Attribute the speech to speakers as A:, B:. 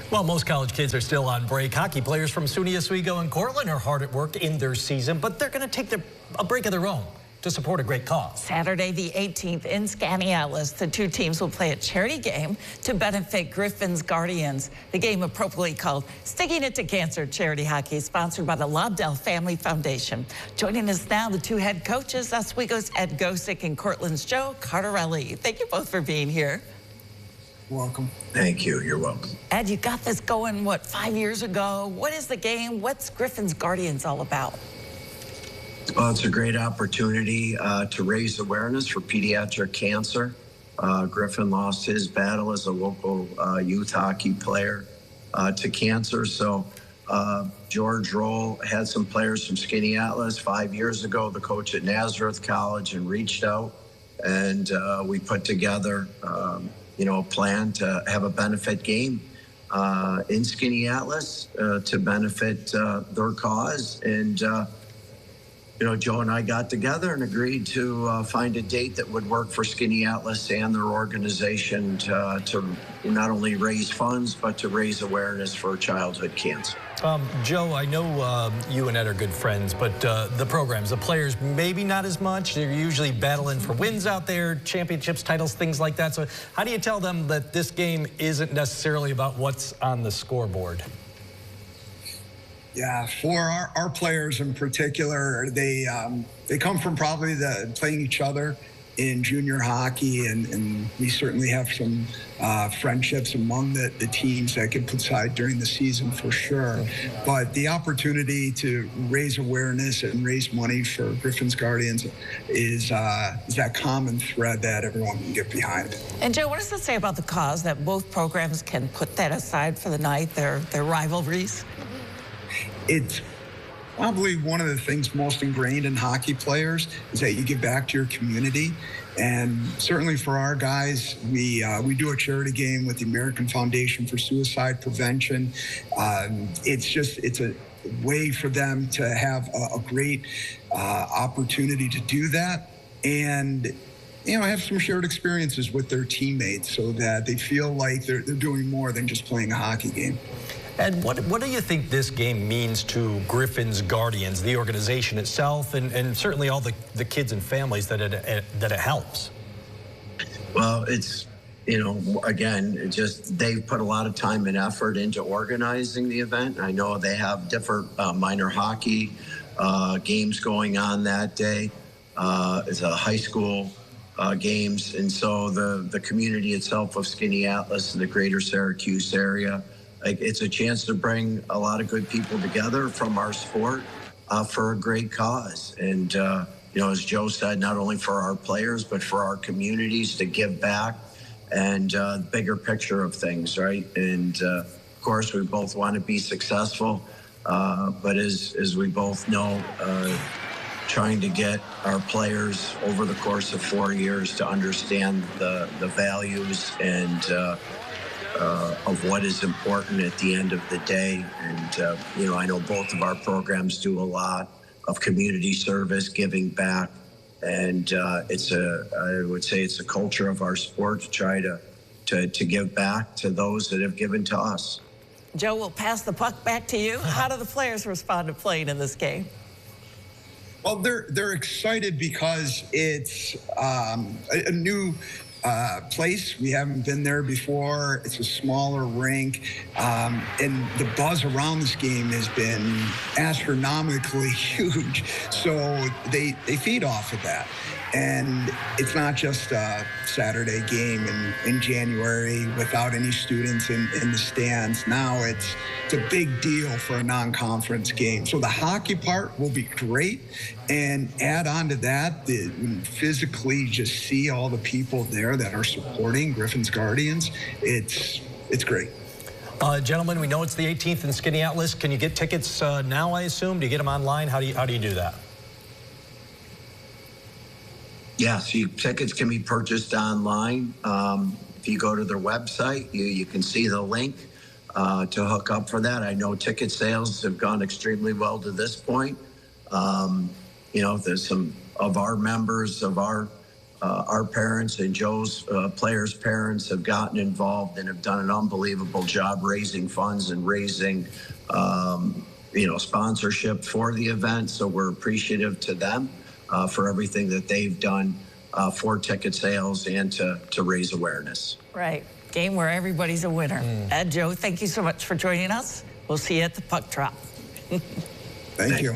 A: Well, most college kids are still on break. Hockey players from SUNY Oswego and Cortland are hard at work in their season, but they're going to take a break of their own to support a great cause.
B: Saturday the 18th in Skaneateles, the two teams will play a charity game to benefit Griffins Guardians. The game, appropriately called Sticking It to Cancer Charity Hockey, sponsored by the Lobdell Family Foundation. Joining us now, the two head coaches, Oswego's Ed Gosek and Cortland's Joe Cardarelli. Thank you both for being here.
C: Welcome.
D: Thank you. You're welcome.
B: Ed, you got this going, what, 5 years ago? What is the game? What's Griffins Guardians all about?
D: Well, it's a great opportunity to raise awareness for pediatric cancer. Griffin lost his battle as a local youth hockey player to cancer. So George Roll had some players from Skaneateles 5 years ago, the coach at Nazareth College, and reached out, and we put together a plan to have a benefit game in Skaneateles to benefit their cause. And Joe and I got together and agreed to find a date that would work for Skaneateles and their organization to not only raise funds, but to raise awareness for childhood cancer.
A: Joe, I know you and Ed are good friends, but the programs, the players, maybe not as much. They're usually battling for wins out there, championships, titles, things like that. So how do you tell them that this game isn't necessarily about what's on the scoreboard?
C: Yeah, for our players in particular, they come from probably playing each other in junior hockey, and we certainly have some friendships among the teams that get put aside during the season for sure. But the opportunity to raise awareness and raise money for Griffins Guardians is that common thread that everyone can get behind.
B: And Joe, what does it say about the cause that both programs can put that aside for the night, their rivalries?
C: It's probably one of the things most ingrained in hockey players is that you give back to your community. And certainly for our guys, we do a charity game with the American Foundation for Suicide Prevention. It's a way for them to have a great opportunity to do that, and have some shared experiences with their teammates so that they feel like they're doing more than just playing a hockey game.
A: And what do you think this game means to Griffins Guardians, the organization itself, and certainly all the kids and families that it helps?
D: Well, it's, again, they've put a lot of time and effort into organizing the event. I know they have different minor hockey games going on that day. It's a high school games. And so the community itself of Skaneateles and the greater Syracuse area, it's a chance to bring a lot of good people together from our sport for a great cause. And, as Joe said, not only for our players, but for our communities to give back and bigger picture of things, right? And, of course, we both want to be successful. But as we both know, trying to get our players over the course of 4 years to understand the values and of what is important at the end of the day. And, I know both of our programs do a lot of community service, giving back. And I would say it's a culture of our sport to try to give back to those that have given to us.
B: Joe, we'll pass the puck back to you. How do the players respond to playing in this game?
C: Well, they're excited because it's a new place. We haven't been there before. It's a smaller rink, and the buzz around this game has been astronomically huge. So they feed off of that. And it's not just a Saturday game in January without any students in the stands. Now it's a big deal for a non-conference game. So the hockey part will be great. And add on to that, physically just see all the people there that are supporting Griffins Guardians. It's great.
A: Gentlemen, we know it's the 18th in Skaneateles. Can you get tickets now, I assume? Do you get them online? How do you do that?
D: Yeah, so tickets can be purchased online. If you go to their website, you can see the link to hook up for that. I know ticket sales have gone extremely well to this point. There's some of our members of our our parents and Joe's players' parents have gotten involved and have done an unbelievable job raising funds and raising, sponsorship for the event. So we're appreciative to them for everything that they've done for ticket sales and to raise awareness.
B: Right. Game where everybody's a winner. Ed, Joe, thank you so much for joining us. We'll see you at the puck drop.
C: Thank you.